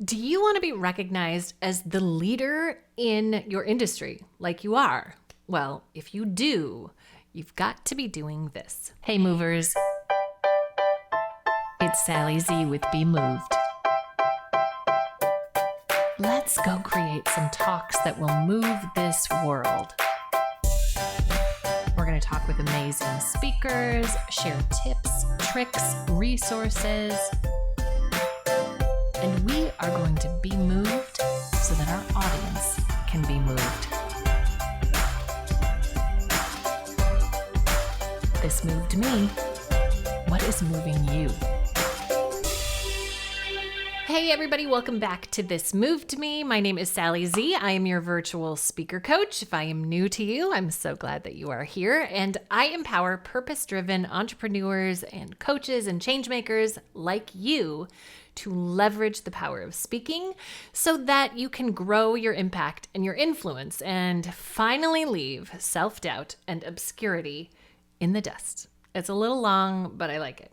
Do you want to be recognized as the leader in your industry like you are? Well, if you do, you've got to be doing this. Hey movers, it's Sally Z with Be Moved. Let's go create some talks that will move this world. We're going to talk with amazing speakers, share tips, tricks, resources, and we are going to be moved so that our audience can be moved. This moved me. What is moving you? Hey everybody, welcome back to This Moved Me. My name is Sally Z. I am your virtual speaker coach. If I am new to you, I'm so glad that you are here. And I empower purpose-driven entrepreneurs and coaches and changemakers like you to leverage the power of speaking so that you can grow your impact and your influence and finally leave self-doubt and obscurity in the dust. It's a little long, but I like it.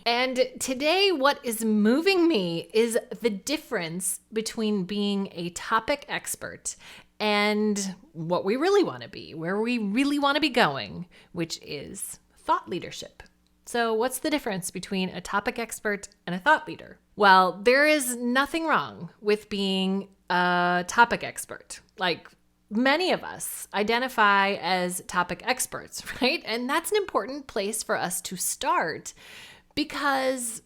And today, what is moving me is the difference between being a topic expert and what we really want to be, where we really want to be going, which is thought leadership. So what's the difference between a topic expert and a thought leader? Well, there is nothing wrong with being a topic expert. Like, many of us identify as topic experts, right? And that's an important place for us to start because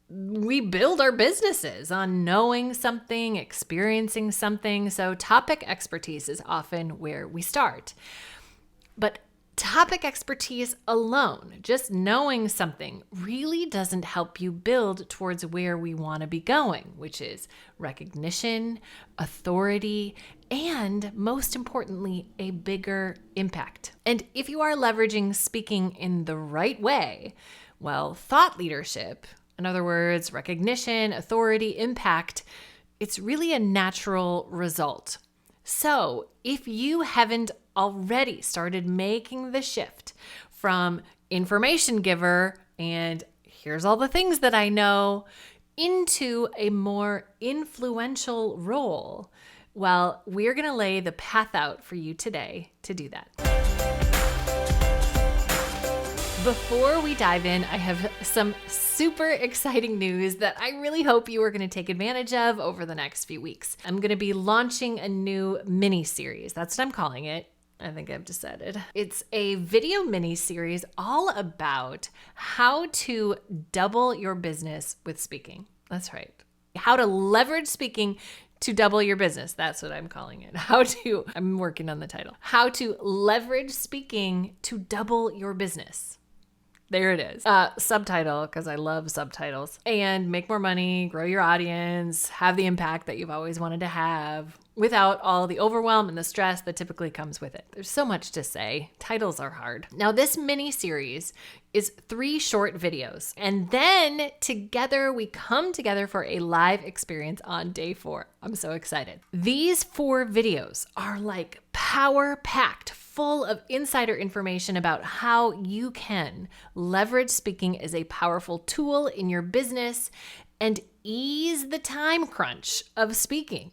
we build our businesses on knowing something, experiencing something. So topic expertise is often where we start. But topic expertise alone, just knowing something, really doesn't help you build towards where we want to be going, which is recognition, authority, and most importantly, a bigger impact. And if you are leveraging speaking in the right way, well, thought leadership, in other words, recognition, authority, impact, it's really a natural result. So if you haven't already started making the shift from information giver and here's all the things that I know into a more influential role, well, we're going to lay the path out for you today to do that. Before we dive in, I have some super exciting news that I really hope you are going to take advantage of over the next few weeks. I'm going to be launching a new mini-series. That's what I'm calling it. I think I've decided. It's a video mini-series all about how to double your business with speaking. That's right. How to leverage speaking to double your business. That's what I'm calling it. I'm working on the title. How to leverage speaking to double your business. There it is. Subtitle, because I love subtitles. And make more money, grow your audience, have the impact that you've always wanted to have without all the overwhelm and the stress that typically comes with it. There's so much to say. Titles are hard. Now, this mini series is 3 short videos. And then together we come together for a live experience on day 4. I'm so excited. These 4 videos are like power-packed, full of insider information about how you can leverage speaking as a powerful tool in your business and ease the time crunch of speaking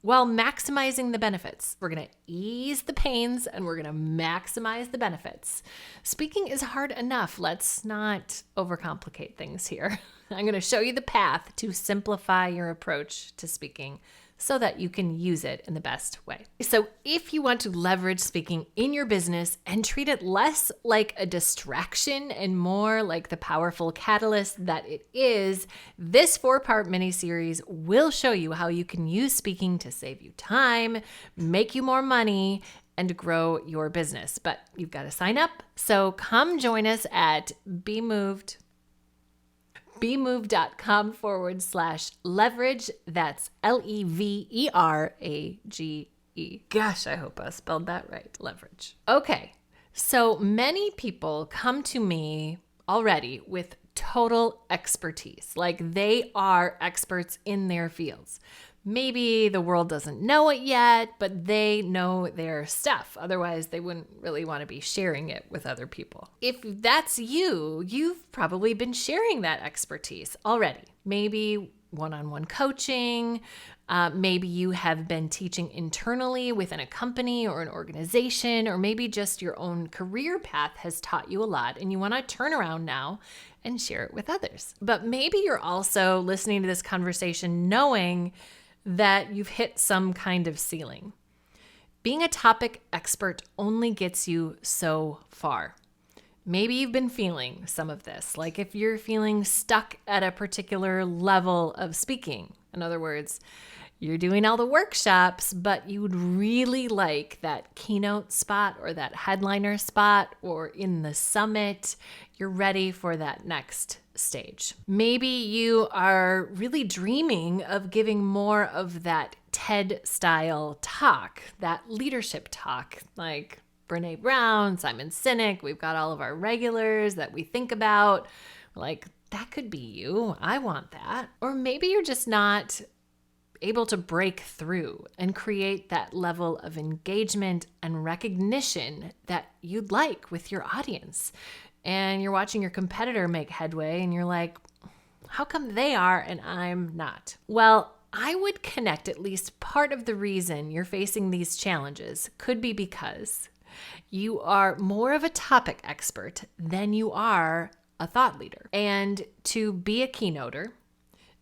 while maximizing the benefits. We're going to ease the pains and we're going to maximize the benefits. Speaking is hard enough. Let's not overcomplicate things here. I'm going to show you the path to simplify your approach to speaking so that you can use it in the best way. So if you want to leverage speaking in your business and treat it less like a distraction and more like the powerful catalyst that it is, this 4-part mini-series will show you how you can use speaking to save you time, make you more money, and grow your business. But you've got to sign up. So come join us at bemoved.com/leverage. That's LEVERAGE. Gosh, I hope I spelled that right. Leverage. Okay. So many people come to me already with total expertise. Like they are experts in their fields. Maybe the world doesn't know it yet, but they know their stuff. Otherwise, they wouldn't really want to be sharing it with other people. If that's you, you've probably been sharing that expertise already. Maybe one-on-one coaching. Maybe you have been teaching internally within a company or an organization, or maybe just your own career path has taught you a lot and you want to turn around now and share it with others. But maybe you're also listening to this conversation knowing that you've hit some kind of ceiling. Being a topic expert only gets you so far. Maybe you've been feeling some of this, like if you're feeling stuck at a particular level of speaking. In other words, you're doing all the workshops, but you would really like that keynote spot or that headliner spot or in the summit. You're ready for that next stage. Maybe you are really dreaming of giving more of that TED style talk, that leadership talk, like Brene Brown, Simon Sinek. We've got all of our regulars that we think about. Like, that could be you. I want that. Or maybe you're just not able to break through and create that level of engagement and recognition that you'd like with your audience. And you're watching your competitor make headway and you're like, how come they are and I'm not? Well, I would connect at least part of the reason you're facing these challenges could be because you are more of a topic expert than you are a thought leader. And to be a keynoter,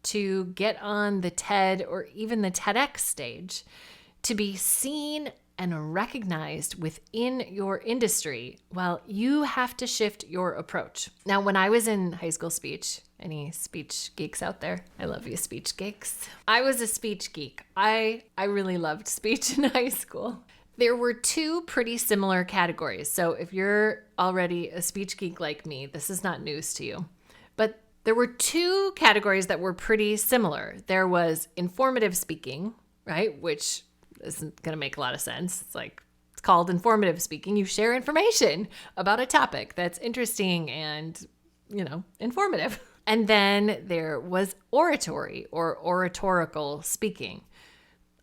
to get on the TED or even the TEDx stage, to be seen and recognized within your industry, well, you have to shift your approach. Now, when I was in high school speech, any speech geeks out there? I love you, speech geeks. I was a speech geek. I really loved speech in high school. There were two pretty similar categories. So if you're already a speech geek like me, this is not news to you. But there were two categories that were pretty similar. There was informative speaking, right? Which isn't going to make a lot of sense. It's called informative speaking. You share information about a topic that's interesting and, informative. And then there was oratory or oratorical speaking.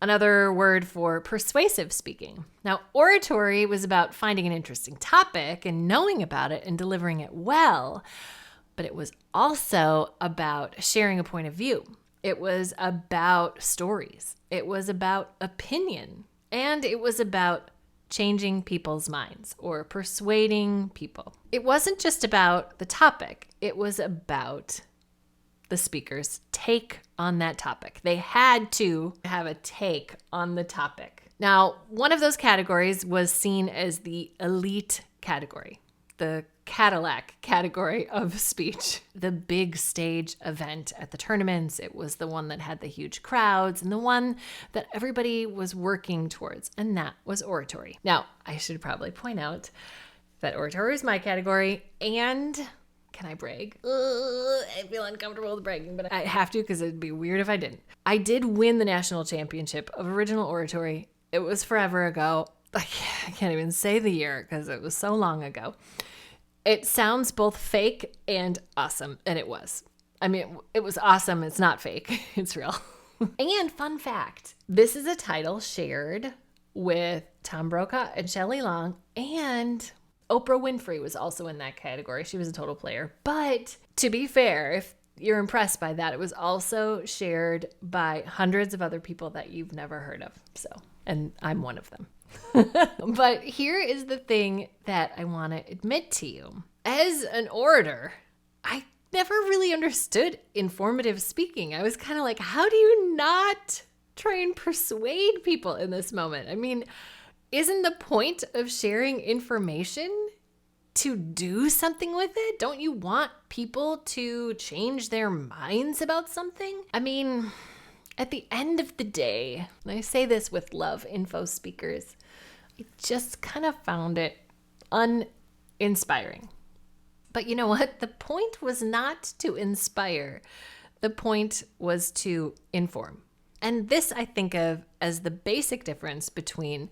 Another word for persuasive speaking. Now, oratory was about finding an interesting topic and knowing about it and delivering it well, but it was also about sharing a point of view. It was about stories. It was about opinion. And it was about changing people's minds or persuading people. It wasn't just about the topic. It was about the speaker's take on that topic. They had to have a take on the topic. Now, one of those categories was seen as the elite category, the Cadillac category of speech, the big stage event at the tournaments. It was the one that had the huge crowds and the one that everybody was working towards, and that was oratory. Now, I should probably point out that oratory is my category, and can I brag? I feel uncomfortable with bragging, but I have to because it'd be weird if I didn't. I did win the national championship of original oratory. It was forever ago. I can't even say the year because it was so long ago. It sounds both fake and awesome, and it was. I mean, it was awesome. It's not fake. It's real. And fun fact, this is a title shared with Tom Brokaw and Shelley Long, and Oprah Winfrey was also in that category. She was a total player. But to be fair, if you're impressed by that, it was also shared by hundreds of other people that you've never heard of. So, and I'm one of them. But here is the thing that I want to admit to you. As an orator, I never really understood informative speaking. I was kind of like, how do you not try and persuade people in this moment? I mean, isn't the point of sharing information to do something with it? Don't you want people to change their minds about something? I mean, at the end of the day, and I say this with love, info speakers, I just kind of found it uninspiring. But you know what? The point was not to inspire. The point was to inform. And this I think of as the basic difference between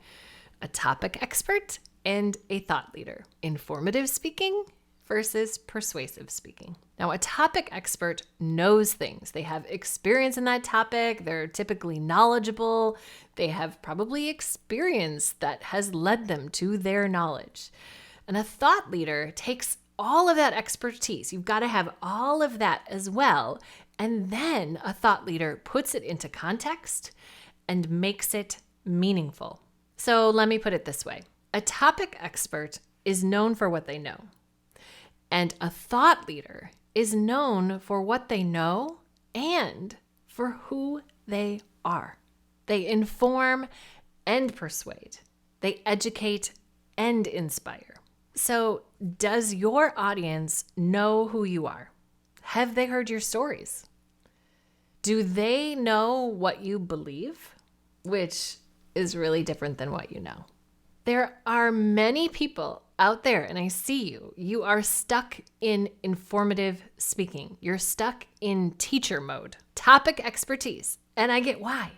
a topic expert and a thought leader. Informative speaking versus persuasive speaking. Now, a topic expert knows things. They have experience in that topic. They're typically knowledgeable. They have probably experience that has led them to their knowledge. And a thought leader takes all of that expertise. You've got to have all of that as well. And then a thought leader puts it into context and makes it meaningful. So let me put it this way. A topic expert is known for what they know. And a thought leader is known for what they know and for who they are. They inform and persuade. They educate and inspire. So, does your audience know who you are? Have they heard your stories? Do they know what you believe? Which is really different than what you know. There are many people out there, and I see you. You are stuck in informative speaking. You're stuck in teacher mode, topic expertise. And I get why.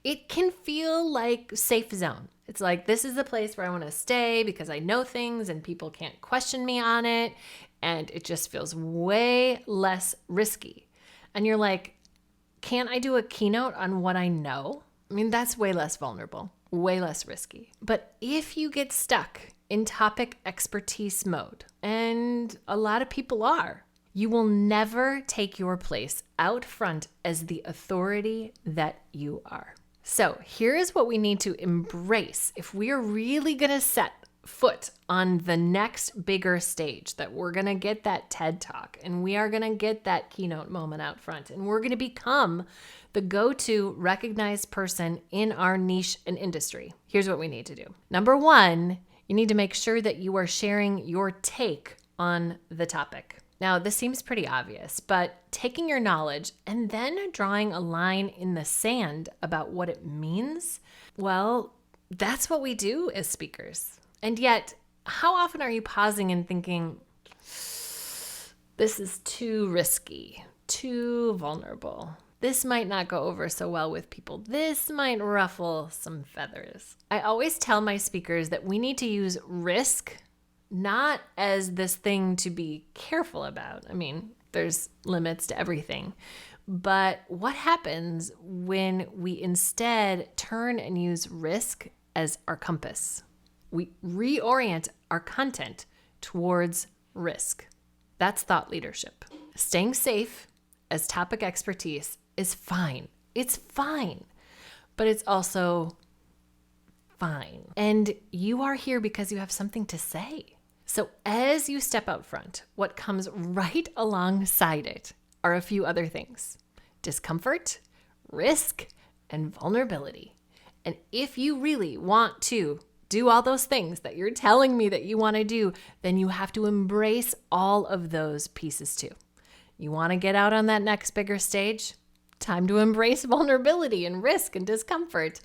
It can feel like safe zone. It's like, this is the place where I want to stay because I know things and people can't question me on it. And it just feels way less risky. And you're like, can't I do a keynote on what I know? I mean, that's way less vulnerable, way less risky. But if you get stuck in topic expertise mode, and a lot of people are, you will never take your place out front as the authority that you are. So here is what we need to embrace if we are really going to set foot on the next bigger stage, that we're going to get that TED Talk and we are going to get that keynote moment out front and we're going to become the go-to recognized person in our niche and industry. Here's what we need to do. Number one, you need to make sure that you are sharing your take on the topic. Now, this seems pretty obvious, but taking your knowledge and then drawing a line in the sand about what it means, well, that's what we do as speakers. And yet, how often are you pausing and thinking, this is too risky, too vulnerable? This might not go over so well with people. This might ruffle some feathers. I always tell my speakers that we need to use risk not as this thing to be careful about. I mean, there's limits to everything. But what happens when we instead turn and use risk as our compass? We reorient our content towards risk. That's thought leadership. Staying safe as topic expertise is fine. It's fine. But it's also fine. And you are here because you have something to say. So as you step out front, what comes right alongside it are a few other things: discomfort, risk, and vulnerability. And if you really want to do all those things that you're telling me that you want to do, then you have to embrace all of those pieces too. You want to get out on that next bigger stage? Time to embrace vulnerability and risk and discomfort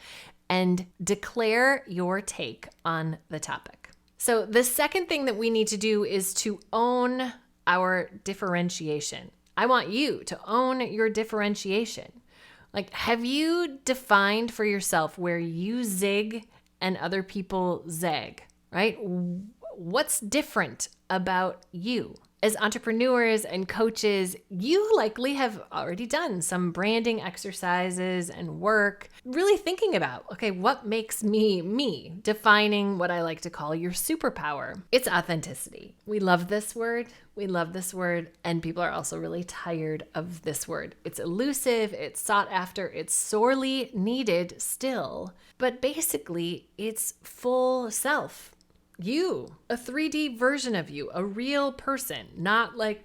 and declare your take on the topic. So the second thing that we need to do is to own our differentiation. I want you to own your differentiation. Like, have you defined for yourself where you zig and other people zag, right? What's different about you? As entrepreneurs and coaches, you likely have already done some branding exercises and work, really thinking about, okay, what makes me me? Defining what I like to call your superpower. It's authenticity. We love this word. We love this word. And people are also really tired of this word. It's elusive. It's sought after. It's sorely needed still. But basically, it's full self. You, a 3D version of you, a real person, not like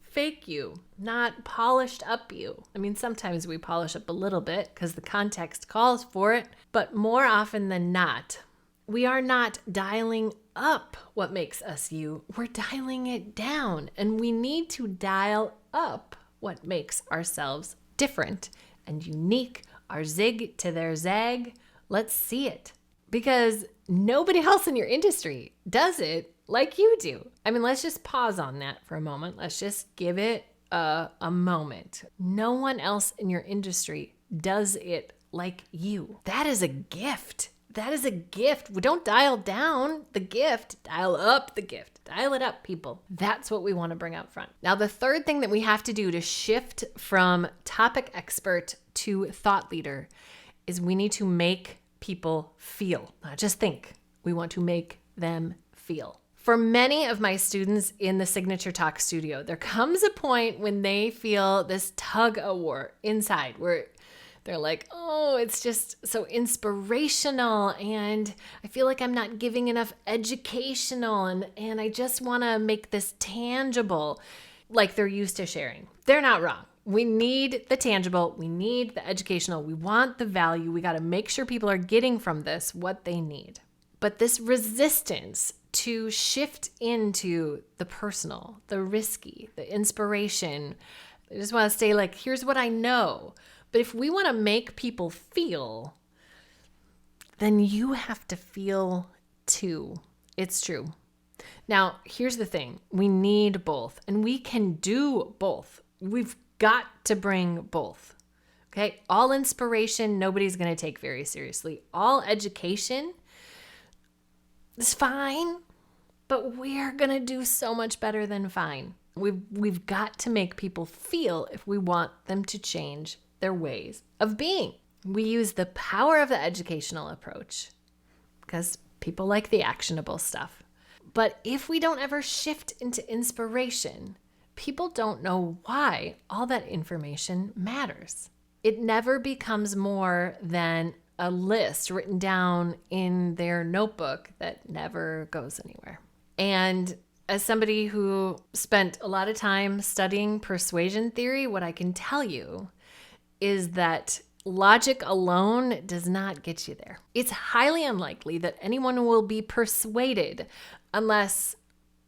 fake you, not polished up you. I mean, sometimes we polish up a little bit because the context calls for it, but more often than not, we are not dialing up what makes us you. We're dialing it down, and we need to dial up what makes ourselves different and unique, our zig to their zag. Let's see it. Because nobody else in your industry does it like you do. I mean, let's just pause on that for a moment. Let's just give it a moment. No one else in your industry does it like you. That is a gift. That is a gift. We don't dial down the gift, dial up the gift. Dial it up, people. That's what we want to bring out front. Now, the third thing that we have to do to shift from topic expert to thought leader is we need to make people feel, not just think. We want to make them feel. For many of my students in the Signature Talk studio, there comes a point when they feel this tug of war inside where they're like, oh, it's just so inspirational and I feel like I'm not giving enough educational and I just want to make this tangible like they're used to sharing. They're not wrong. We need the tangible. We need the educational. We want the value. We got to make sure people are getting from this what they need. But this resistance to shift into the personal, the risky, the inspiration, I just want to say like, here's what I know. But if we want to make people feel, then you have to feel too. It's true. Now, here's the thing. We need both, and we can do both. We've got to bring both. Okay? All inspiration, nobody's going to take very seriously. All education is fine, but we're going to do so much better than fine. We've got to make people feel if we want them to change their ways of being. We use the power of the educational approach because people like the actionable stuff. But if we don't ever shift into inspiration, people don't know why all that information matters. It never becomes more than a list written down in their notebook that never goes anywhere. And as somebody who spent a lot of time studying persuasion theory, what I can tell you is that logic alone does not get you there. It's highly unlikely that anyone will be persuaded unless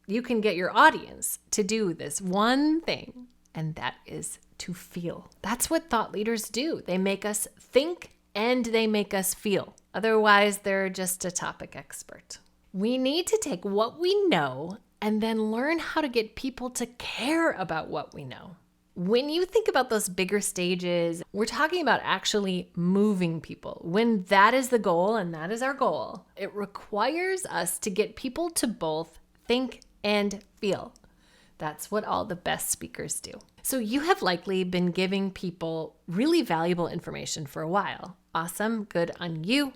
you can get your audience to do this one thing, and that is to feel. That's what thought leaders do. They make us think and they make us feel. Otherwise, they're just a topic expert. We need to take what we know and then learn how to get people to care about what we know. When you think about those bigger stages, we're talking about actually moving people. When that is the goal, and that is our goal, it requires us to get people to both think and feel. That's what all the best speakers do. So you have likely been giving people really valuable information for a while. Awesome, good on you.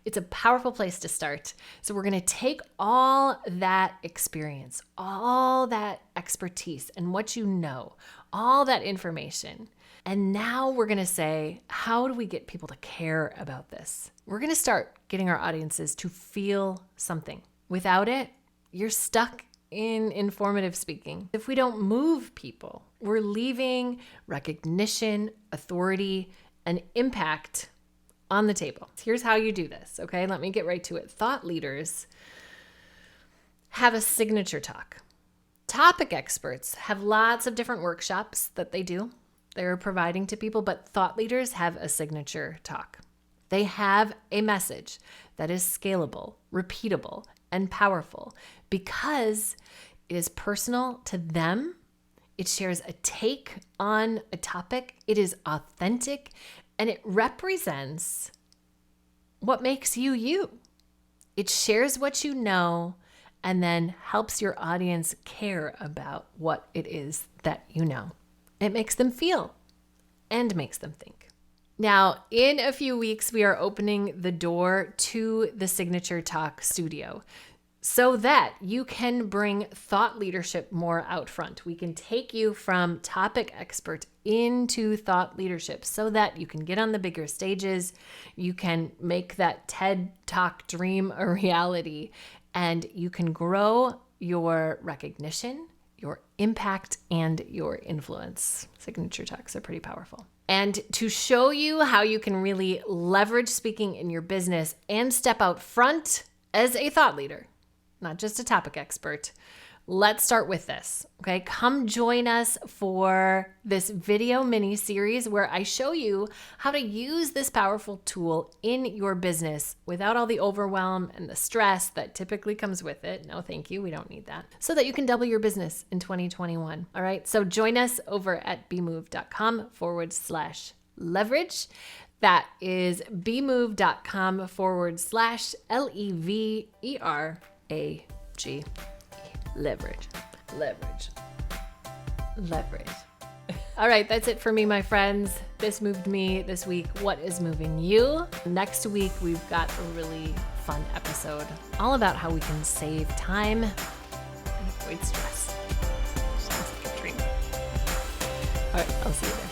It's a powerful place to start. So we're going to take all that experience, all that expertise and what you know, all that information. And now we're going to say, how do we get people to care about this? We're going to start getting our audiences to feel something. Without it, you're stuck in informative speaking. If we don't move people, we're leaving recognition, authority, and impact on the table. Here's how you do this, okay? Let me get right to it. Thought leaders have a signature talk. Topic experts have lots of different workshops that they're providing to people, but thought leaders have a signature talk. They have a message that is scalable, repeatable, and powerful because it is personal to them. It shares a take on a topic. It is authentic, and it represents what makes you you. It shares what you know and then helps your audience care about what it is that you know. It makes them feel and makes them think. Now, in a few weeks, we are opening the door to the Signature Talk studio so that you can bring thought leadership more out front. We can take you from topic expert into thought leadership so that you can get on the bigger stages. You can make that TED Talk dream a reality, and you can grow your recognition, your impact, and your influence. Signature talks are pretty powerful. And to show you how you can really leverage speaking in your business and step out front as a thought leader, not just a topic expert, let's start with this, okay? Come join us for this video mini series where I show you how to use this powerful tool in your business without all the overwhelm and the stress that typically comes with it. No, thank you. We don't need that. So that you can double your business in 2021. All right. So join us over at bmove.com/leverage. That is bmove.com/LEVERAG. Leverage. All right, that's it for me, my friends. This moved me this week. What is moving you? Next week, we've got a really fun episode all about how we can save time and avoid stress. Sounds like a dream. All right, I'll see you there.